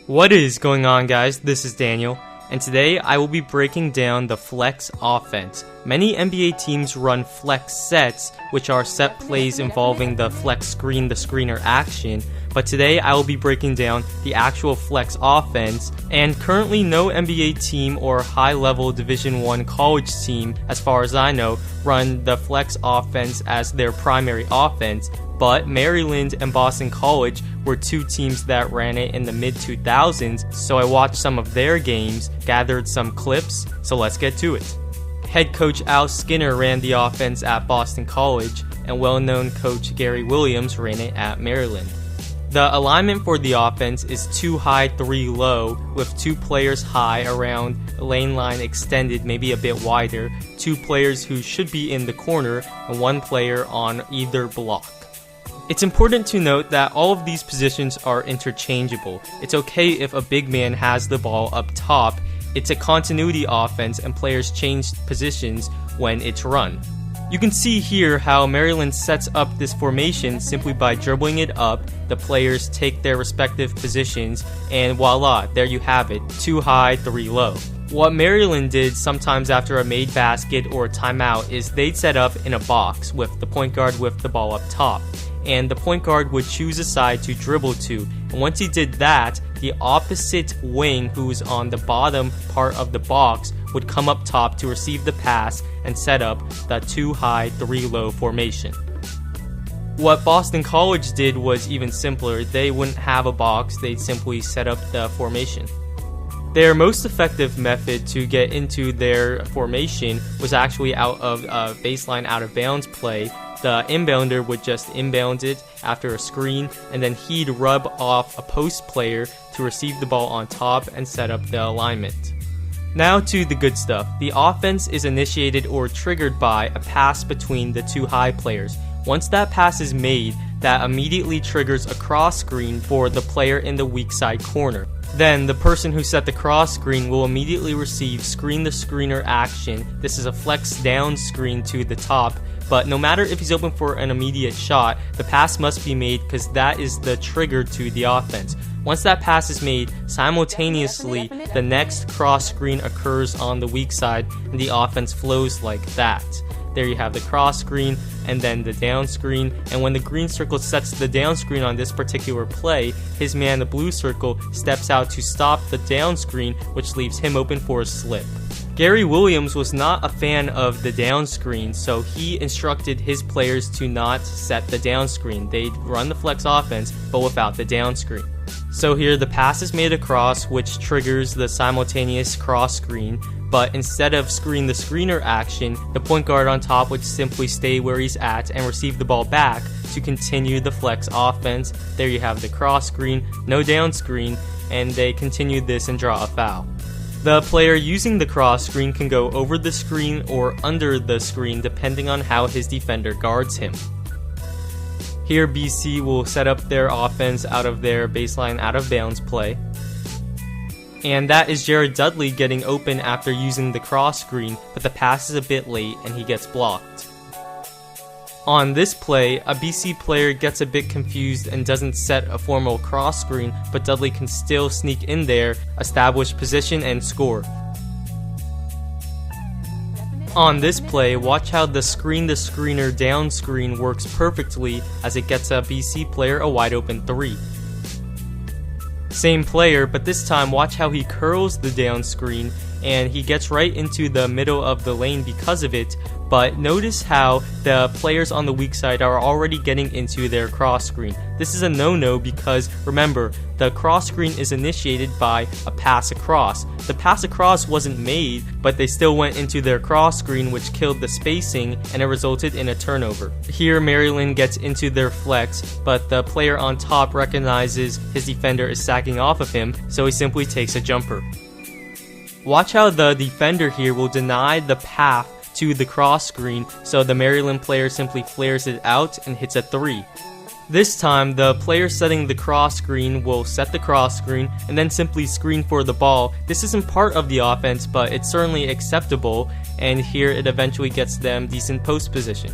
What is going on, guys? This is Daniel, and today I will be breaking down the flex offense. Many NBA teams run flex sets, which are set plays involving the flex screen, the screener action, but today I will be breaking down the actual flex offense, and currently no NBA team or high-level Division I college team, as far as I know, run the flex offense as their primary offense. But Maryland and Boston College were two teams that ran it in the mid-2000s, so I watched some of their games, gathered some clips, so let's get to it. Head coach Al Skinner ran the offense at Boston College, and well-known coach Gary Williams ran it at Maryland. The alignment for the offense is 2 high, 3 low, with 2 players high around lane line extended, maybe a bit wider, 2 players who should be in the corner, and 1 player on either block. It's important to note that all of these positions are interchangeable. It's okay if a big man has the ball up top. It's a continuity offense and players change positions when it's run. You can see here how Maryland sets up this formation simply by dribbling it up. The players take their respective positions, and voila, there you have it, 2 high, 3 low. What Maryland did sometimes after a made basket or a timeout is they'd set up in a box with the point guard with the ball up top, and the point guard would choose a side to dribble to, and once he did that, the opposite wing, who's on the bottom part of the box, would come up top to receive the pass and set up the 2 high, 3 low formation. What Boston College did was even simpler. They wouldn't have a box, they'd simply set up the formation. Their most effective method to get into their formation was actually out of a baseline out of bounds play. The inbounder would just inbound it after a screen, and then he'd rub off a post player to receive the ball on top and set up the alignment. Now to the good stuff. The offense is initiated or triggered by a pass between the 2 high players. Once that pass is made, that immediately triggers a cross screen for the player in the weak side corner. Then the person who set the cross screen will immediately receive screen the screener action. This is a flex down screen to the top, but no matter if he's open for an immediate shot, the pass must be made because that is the trigger to the offense. Once that pass is made, simultaneously the next cross screen occurs on the weak side and the offense flows like that. There you have the cross screen and then the down screen, and when the green circle sets the down screen on this particular play, his man, the blue circle, steps out to stop the down screen, which leaves him open for a slip. Gary Williams was not a fan of the down screen, so he instructed his players to not set the down screen. They'd run the flex offense, but without the down screen. So here the pass is made across, which triggers the simultaneous cross screen, but instead of screen the screener action, the point guard on top would simply stay where he's at and receive the ball back to continue the flex offense. There you have the cross screen, no down screen, and they continue this and draw a foul. The player using the cross screen can go over the screen or under the screen depending on how his defender guards him. Here BC will set up their offense out of their baseline out of bounds play. And that is Jared Dudley getting open after using the cross screen, but the pass is a bit late and he gets blocked. On this play, a BC player gets a bit confused and doesn't set a formal cross screen, but Dudley can still sneak in there, establish position, and score. On this play, watch how the screen the screener down screen works perfectly as it gets a BC player a wide open 3. Same player, but this time watch how he curls the down screen and he gets right into the middle of the lane because of it, but notice how the players on the weak side are already getting into their cross screen. This is a no-no because remember, the cross screen is initiated by a pass across. The pass across wasn't made, but they still went into their cross screen, which killed the spacing and it resulted in a turnover. Here Maryland gets into their flex, but the player on top recognizes his defender is sacking off of him, so he simply takes a jumper. Watch how the defender here will deny the path to the cross screen, so the Maryland player simply flares it out and hits a 3. This time, the player setting the cross screen will set the cross screen and then simply screen for the ball. This isn't part of the offense, but it's certainly acceptable, and here it eventually gets them decent post position.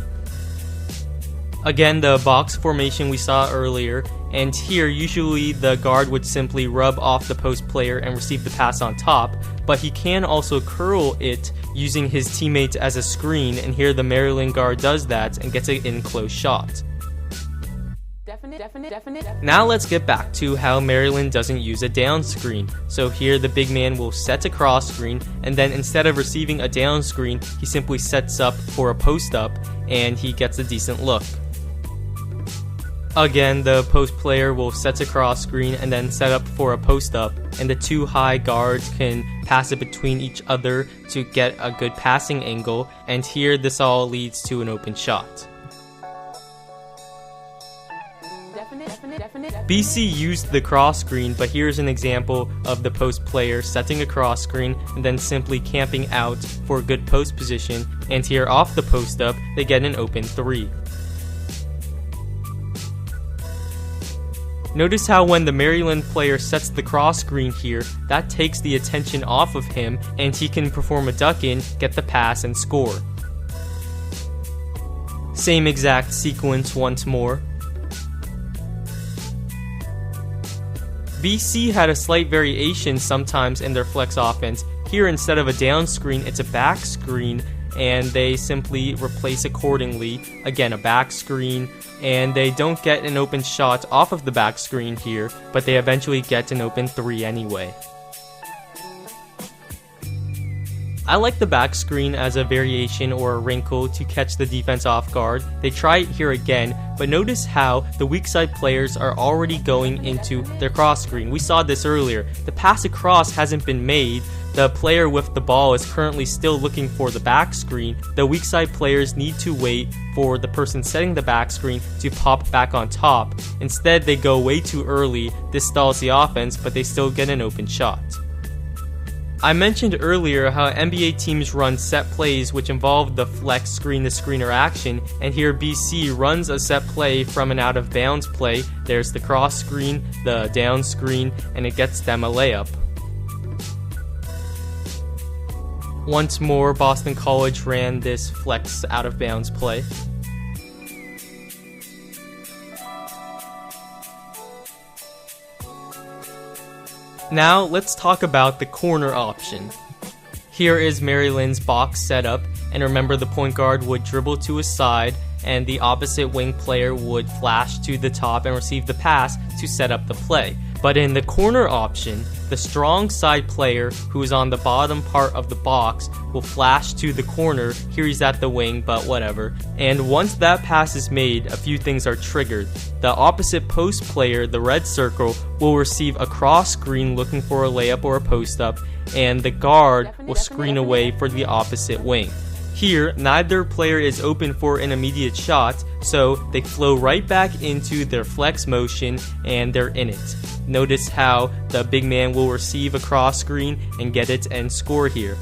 Again, the box formation we saw earlier, and here usually the guard would simply rub off the post player and receive the pass on top, but he can also curl it using his teammates as a screen, and here the Maryland guard does that and gets an in-close shot. Now let's get back to how Maryland doesn't use a down screen. So here the big man will set a cross screen, and then instead of receiving a down screen, he simply sets up for a post up, and he gets a decent look. Again, the post player will set a cross screen and then set up for a post up, and the two high guards can pass it between each other to get a good passing angle, and here this all leads to an open shot. BC used the cross screen, but here's an example of the post player setting a cross screen and then simply camping out for a good post position, and here off the post up, they get an open 3. Notice how when the Maryland player sets the cross screen here, that takes the attention off of him and he can perform a duck in, get the pass, and score. Same exact sequence once more. BC had a slight variation sometimes in their flex offense. Here instead of a down screen, it's a back screen, and they simply replace accordingly. Again, a back screen, and they don't get an open shot off of the back screen here, but they eventually get an open 3 anyway. I like the back screen as a variation or a wrinkle to catch the defense off guard. They try it here again, but notice how the weak side players are already going into their cross screen. We saw this earlier. The pass across hasn't been made. The player with the ball is currently still looking for the back screen. The weak side players need to wait for the person setting the back screen to pop back on top. Instead, they go way too early. This stalls the offense, but they still get an open shot. I mentioned earlier how NBA teams run set plays which involve the flex screen-to-screener action, and here BC runs a set play from an out-of-bounds play. There's the cross screen, the down screen, and it gets them a layup. Once more, Boston College ran this flex out-of-bounds play. Now let's talk about the corner option. Here is Maryland's box setup, and remember the point guard would dribble to his side and the opposite wing player would flash to the top and receive the pass to set up the play. But in the corner option, the strong side player who is on the bottom part of the box will flash to the corner. Here he's at the wing, but whatever. And once that pass is made, a few things are triggered. The opposite post player, the red circle, will receive a cross screen looking for a layup or a post up, and the guard will screen away for the opposite wing. Here, neither player is open for an immediate shot, so they flow right back into their flex motion and they're in it. Notice how the big man will receive a cross screen and get it and score here.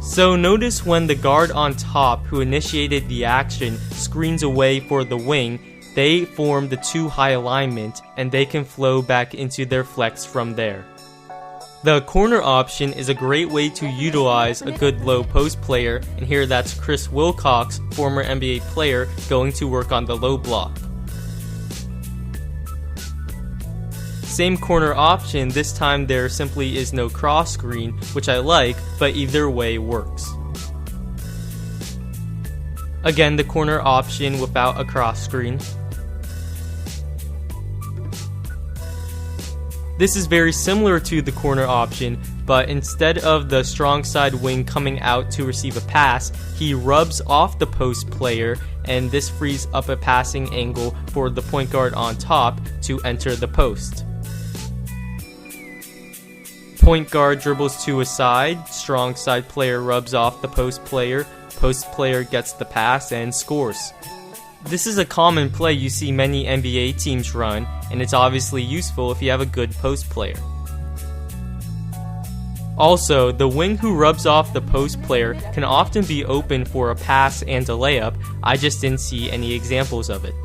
So notice when the guard on top who initiated the action screens away for the wing, they form the two high alignment and they can flow back into their flex from there. The corner option is a great way to utilize a good low post player, and here that's Chris Wilcox, former NBA player, going to work on the low block. Same corner option, this time there simply is no cross screen, which I like, but either way works. Again, the corner option without a cross screen. This is very similar to the corner option, but instead of the strong side wing coming out to receive a pass, he rubs off the post player, and this frees up a passing angle for the point guard on top to enter the post. Point guard dribbles to a side, strong side player rubs off the post player gets the pass and scores. This is a common play you see many NBA teams run, and it's obviously useful if you have a good post player. Also, the wing who rubs off the post player can often be open for a pass and a layup. I just didn't see any examples of it.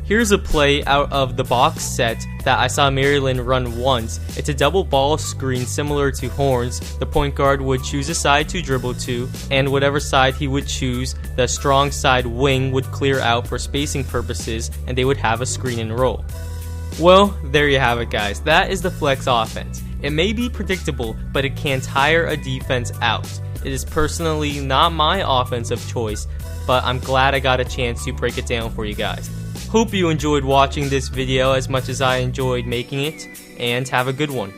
Here's a play out of the box set that I saw Maryland run once. It's a double ball screen similar to Horns. The point guard would choose a side to dribble to, and whatever side he would choose, the strong side wing would clear out for spacing purposes, and they would have a screen and roll. Well, there you have it, guys. That is the flex offense. It may be predictable, but it can tire a defense out. It is personally not my offense of choice, but I'm glad I got a chance to break it down for you guys. Hope you enjoyed watching this video as much as I enjoyed making it, and have a good one.